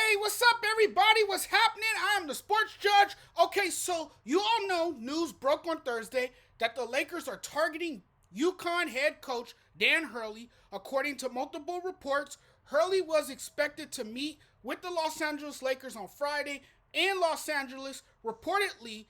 Hey, what's up, everybody? What's happening? I am the sports judge. Okay, so you all know news broke on Thursday that the Lakers are targeting UConn head coach Dan Hurley. According to multiple reports, Hurley was expected to meet with the Los Angeles Lakers on Friday in Los Angeles. Reportedly,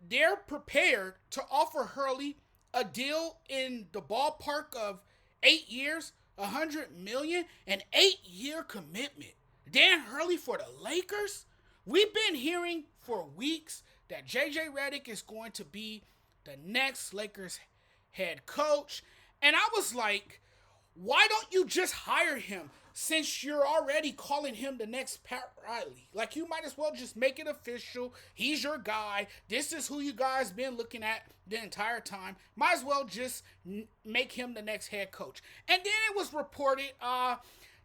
they're prepared to offer Hurley a deal in the ballpark of 8 years, $100 million, an 8-year commitment. Dan Hurley for the Lakers? We've been hearing for weeks that JJ Redick is going to be the next Lakers head coach. And I was like, why don't you just hire him since you're already calling him the next Pat Riley? Like, you might as well just make it official. He's your guy. This is who you guys been looking at the entire time. Might as well just make him the next head coach. And then it was reported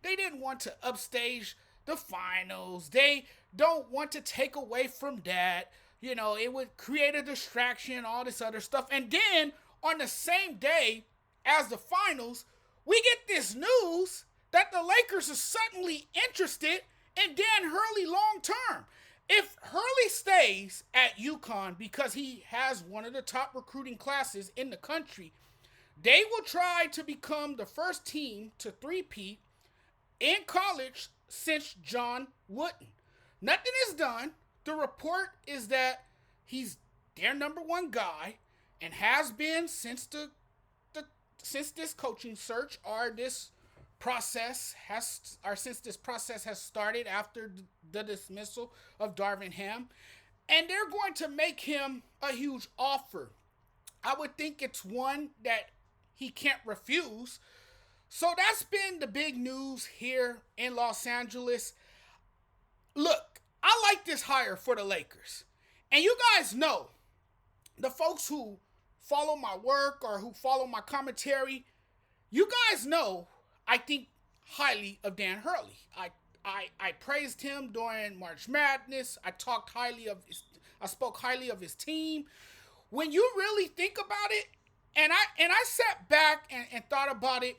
they didn't want to upstage the finals. They don't want to take away from that. You know, it would create a distraction, all this other stuff. And then on the same day as the finals, we get this news that the Lakers are suddenly interested in Dan Hurley long term. If Hurley stays at UConn because he has one of the top recruiting classes in the country, they will try to become the first team to three-peat in college since John Wooden. Nothing is done. The report is that he's their number one guy and has been since since this coaching search since this process has started after the dismissal of Darvin Ham. And they're going to make him a huge offer. I would think it's one that he can't refuse. So that's been the big news here in Los Angeles. Look, I like this hire for the Lakers. And you guys know, the folks who follow my work or who follow my commentary, you guys know I think highly of Dan Hurley. I praised him during March Madness. I spoke highly of his team. When you really think about it, and I sat back and thought about it,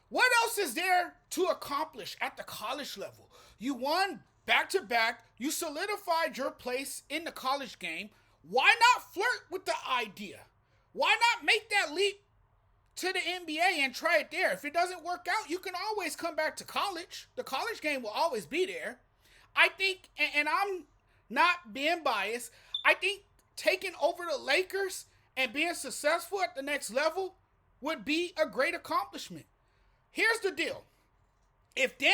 what else is there to accomplish at the college level? You won back-to-back. You solidified your place in the college game. Why not flirt with the idea? Why not make that leap to the NBA and try it there? If it doesn't work out, you can always come back to college. The college game will always be there. I think, and I'm not being biased, I think taking over the Lakers and being successful at the next level would be a great accomplishment. Here's the deal. If the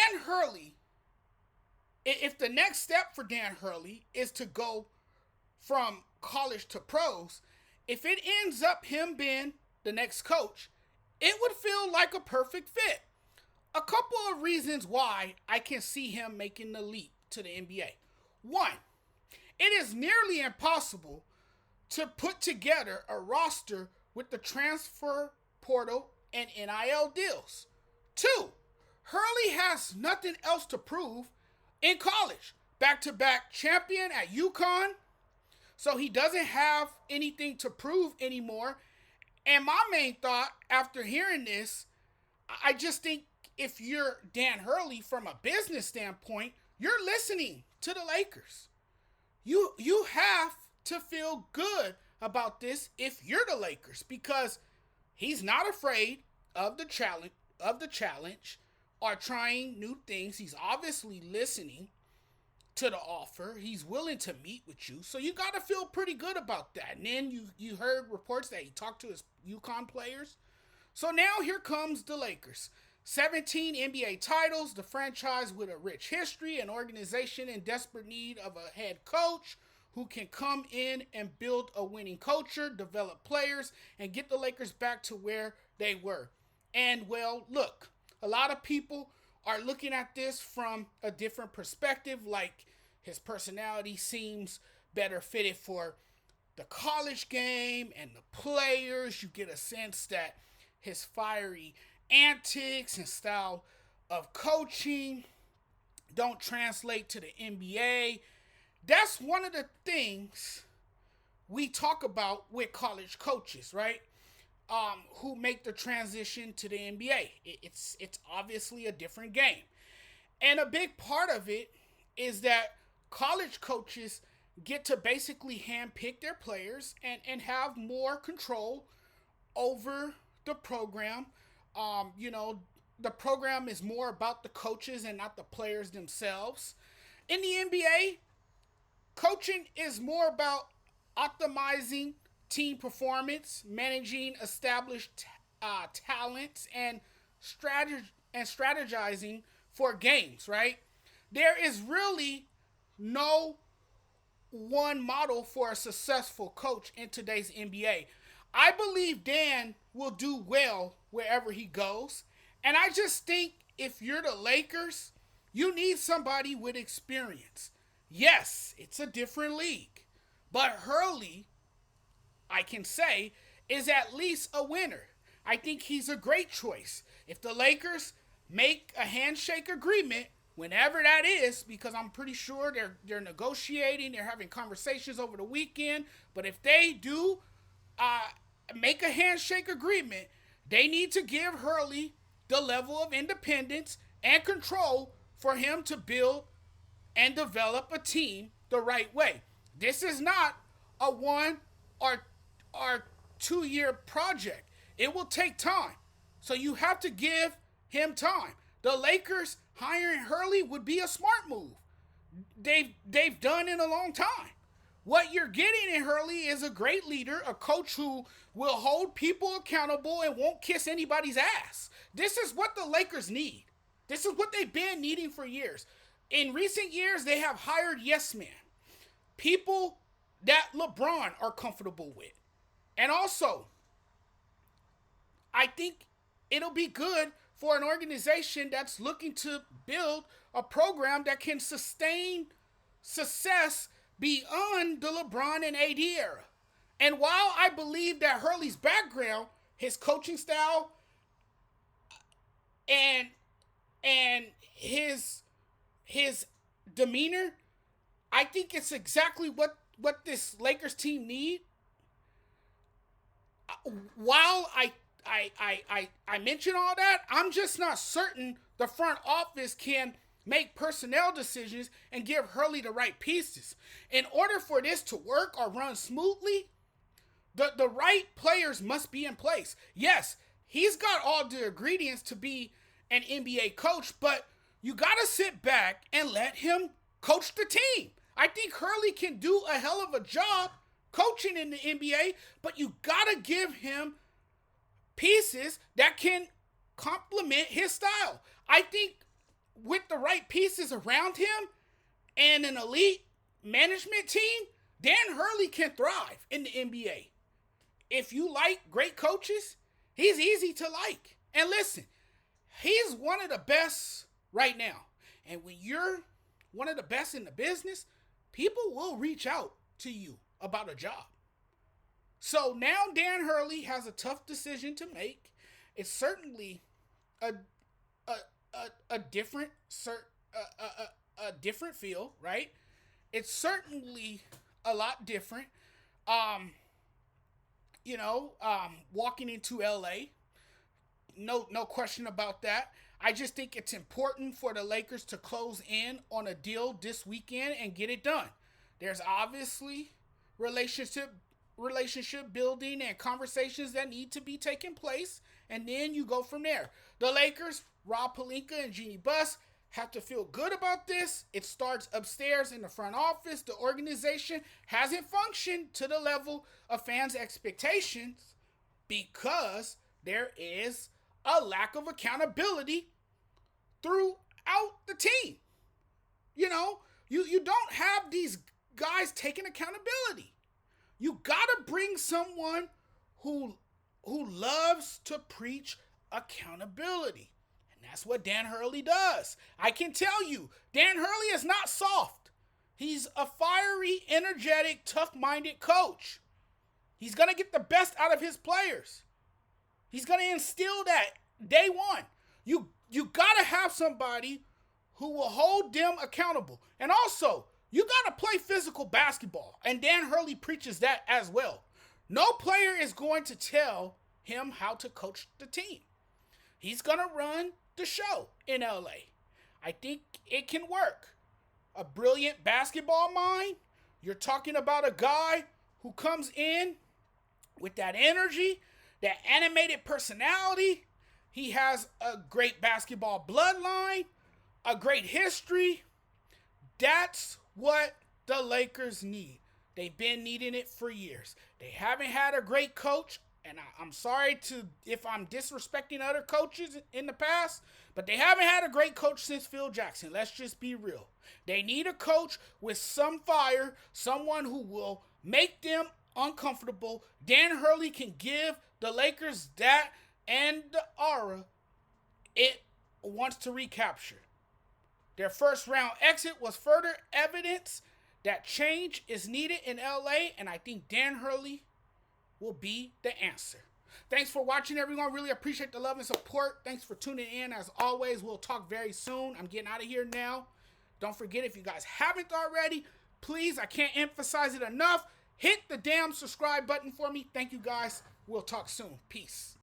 next step for Dan Hurley is to go from college to pros, if it ends up him being the next coach, it would feel like a perfect fit. A couple of reasons why I can see him making the leap to the NBA. One, it is nearly impossible to put together a roster with the transfer portal and NIL deals. Two, Hurley has nothing else to prove in college. Back-to-back champion at UConn, so he doesn't have anything to prove anymore. And my main thought after hearing this, I just think if you're Dan Hurley from a business standpoint, you're listening to the Lakers. You have to feel good about this if you're the Lakers, because he's not afraid of the challenge or trying new things. He's obviously listening to the offer. He's willing to meet with you. So you got to feel pretty good about that. And then you heard reports that he talked to his UConn players. So now here comes the Lakers. 17 NBA titles, the franchise with a rich history, an organization in desperate need of a head coach who can come in and build a winning culture, develop players, and get the Lakers back to where they were. And, well, look, a lot of people are looking at this from a different perspective, like his personality seems better fitted for the college game and the players. You get a sense that his fiery antics and style of coaching don't translate to the NBA. That's one of the things we talk about with college coaches, right? Who make the transition to the NBA. It's obviously a different game. And a big part of it is that college coaches get to basically handpick their players and have more control over the program. The program is more about the coaches and not the players themselves. In the NBA, coaching is more about optimizing team performance, managing established talents, and strategizing for games. Right? There is really no one model for a successful coach in today's NBA. I believe Dan will do well wherever he goes. And I just think if you're the Lakers, you need somebody with experience. Yes, it's a different league. But Hurley, I can say, is at least a winner. I think he's a great choice. If the Lakers make a handshake agreement, whenever that is, because I'm pretty sure they're negotiating, they're having conversations over the weekend. But if they do make a handshake agreement, they need to give Hurley the level of independence and control for him to build and develop a team the right way. This is not a 1 or 2 year project. It will take time. So you have to give him time. The Lakers hiring Hurley would be a smart move. They've done in a long time. What you're getting in Hurley is a great leader, a coach who will hold people accountable and won't kiss anybody's ass. This is what the Lakers need. This is what they've been needing for years. In recent years, they have hired yes men, people that LeBron are comfortable with. And also, I think it'll be good for an organization that's looking to build a program that can sustain success beyond the LeBron and AD era. And while I believe that Hurley's background, his coaching style, and his demeanor, I think it's exactly what this Lakers team need. While I mention all that, I'm just not certain the front office can make personnel decisions and give Hurley the right pieces. In order for this to work or run smoothly, the right players must be in place. Yes, he's got all the ingredients to be an NBA coach, but you got to sit back and let him coach the team. I think Hurley can do a hell of a job coaching in the NBA, but you got to give him pieces that can complement his style. I think with the right pieces around him and an elite management team, Dan Hurley can thrive in the NBA. If you like great coaches, he's easy to like. And listen, he's one of the best right now. And when you're one of the best in the business, people will reach out to you about a job. So now Dan Hurley has a tough decision to make. It's certainly a different different feel, right? It's certainly a lot different. Walking into LA, no question about that. I just think it's important for the Lakers to close in on a deal this weekend and get it done. There's obviously relationship building and conversations that need to be taking place, and then you go from there. The Lakers, Rob Pelinka and Jeannie Buss, have to feel good about this. It starts upstairs in the front office. The organization hasn't functioned to the level of fans' expectations because there is a lack of accountability throughout the team. You don't have these guys taking accountability. You gotta bring someone who loves to preach accountability. And that's what Dan Hurley does. I can tell you, Dan Hurley is not soft. He's a fiery, energetic, tough-minded coach. He's gonna get the best out of his players. He's gonna instill that day one. You gotta have somebody who will hold them accountable. And also, you got to play physical basketball. And Dan Hurley preaches that as well. No player is going to tell him how to coach the team. He's going to run the show in LA. I think it can work. a brilliant basketball mind. You're talking about a guy who comes in with that energy, that animated personality. He has a great basketball bloodline, a great history. That's what the Lakers need. They've been needing it for years. They haven't had a great coach, and I'm sorry if I'm disrespecting other coaches in the past, but they haven't had a great coach since Phil Jackson. Let's just be real. They need a coach with some fire, someone who will make them uncomfortable. Dan Hurley can give the Lakers that and the aura it wants to recapture. Their first round exit was further evidence that change is needed in LA, and I think Dan Hurley will be the answer. Thanks for watching, everyone. Really appreciate the love and support. Thanks for tuning in. As always, we'll talk very soon. I'm getting out of here now. Don't forget, if you guys haven't already, please, I can't emphasize it enough, hit the damn subscribe button for me. Thank you, guys. We'll talk soon. Peace.